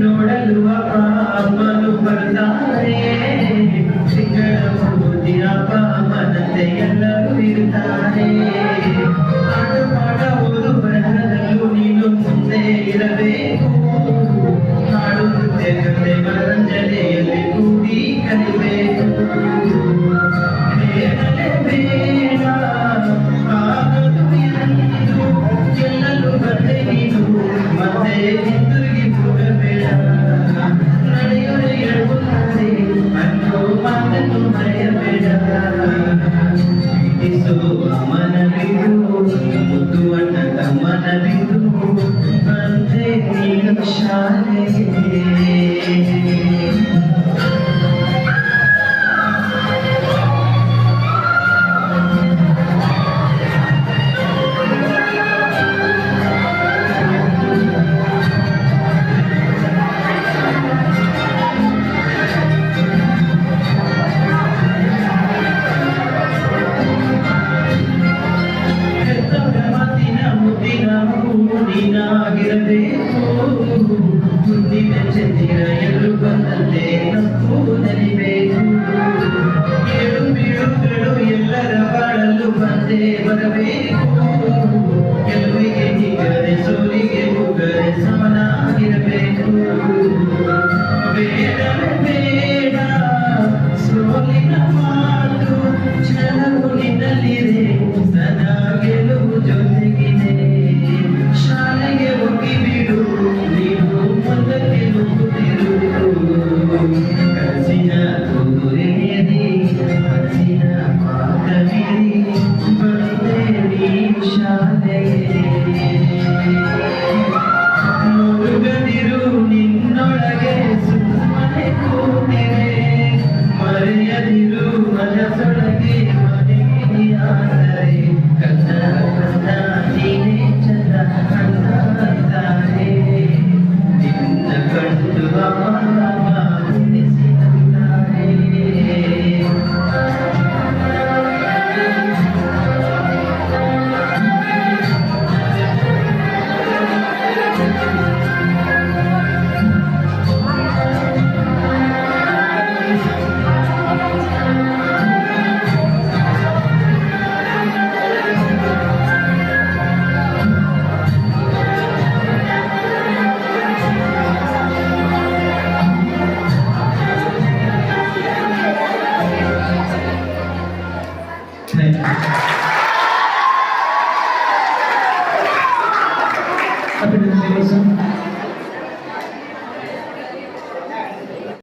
ನೋಡಲು ಅಮ್ಮನು ಬರ್ತಾರೆ, ಸಿಂಗಳ ಮೂರ್ತಿ ಅಪ್ಪ ಅಮ್ಮನಂತೆ ಎಲ್ಲರೂ ಇರ್ತಾರೆ. ಹಾಡು ಮಾಡುವುದು ಬರಹದಲ್ಲೂ ನೀನು ಮುಂದೆ ಇರಬೇಕು, ಹಾಡು ನೃತ್ಯ ಕತೆ ಮನರಂಜನೆಯಲ್ಲಿ ಕೂಡಿ ಕಲಿಬೇಕು. ಬೇಡ ಆಗದು ಎಂದು ಗೆಲ್ಲಲು ಬಂದೆ ನೀನು, ಮತ್ತೆ ಹಿಂದಿರುಗಿ ಹೋಗಬೇಡ. ನಡೆಯೊರೆ ಎಳುತ್ತಾರೆ ಅನ್ನೋ ಮಾತನ್ನು ಮರೆಯಬೇಡ. ಪ್ರೀತಿಸೋ ಅಮ್ಮನ ಬಿಡು, ಮುದ್ದು ಅಣ್ಣ ತಮ್ಮನ ಬಿಡು, ಬಂದೆ ನೀನು ಶಾಲೆಗೆ. ನೀನಾಗಿರಬೇಕು, ಮುಂದಿನ ಚಂದಿರ ಎಲ್ಲರೂ ಬಂದಂತೆ ನಪ್ಪು ನಲಿಬೇಕು. ಏಳು ಬೀಳುಗಳು ಎಲ್ಲರ ಬಾಳಲು ಬಂದೇ ಬರಬೇಕು, ಗೆಲುವಿಗೆ ಹೀಗರೆ ಸೋಲಿಗೆ ಹೋಗರೆ ಸಮನಾಗಿರಬೇಕು. ಬೇಡ ಬೇಡ ಸೋಲಿನ ಮಾತು, ಛಲವು ನಿನ್ನಲ್ಲಿದೆ, ಸದಾ ಗೆಲುವು ಜೊತೆಗಿದೆ. ಶಾಲೆಗೆ ಹೋಗಿ ಬಿಡು, ನೀನು ಮುಂದಕ್ಕೆ ನುಗ್ಗುತ್ತಿರು. ಕನಸಿನ ತೋರೆಯದಿ ಕನಸಿನ ಮಾತವಿರಿ, ಬಂದೆ ನೀನು ಶಾಲೆಗೆ. ಮುಳುಗದಿರು ನಿನ್ನೊಳಗೆ ಸುಮ್ಮನೆ ಕೂತಿರೆ, ಮರೆಯದಿರು ಮನಸೊಳಗೆ ಮನೆಗೆ ಆದರೆ. ಕನ್ನ ಕನ್ನ ನೀನೇ ಚಂದ ಅಂತಾರೆ, ನಿನ್ನ ಕಂಡು ಅಮ್ಮ ಉಳಿಸಿದಂತಾರೆ. Thank you.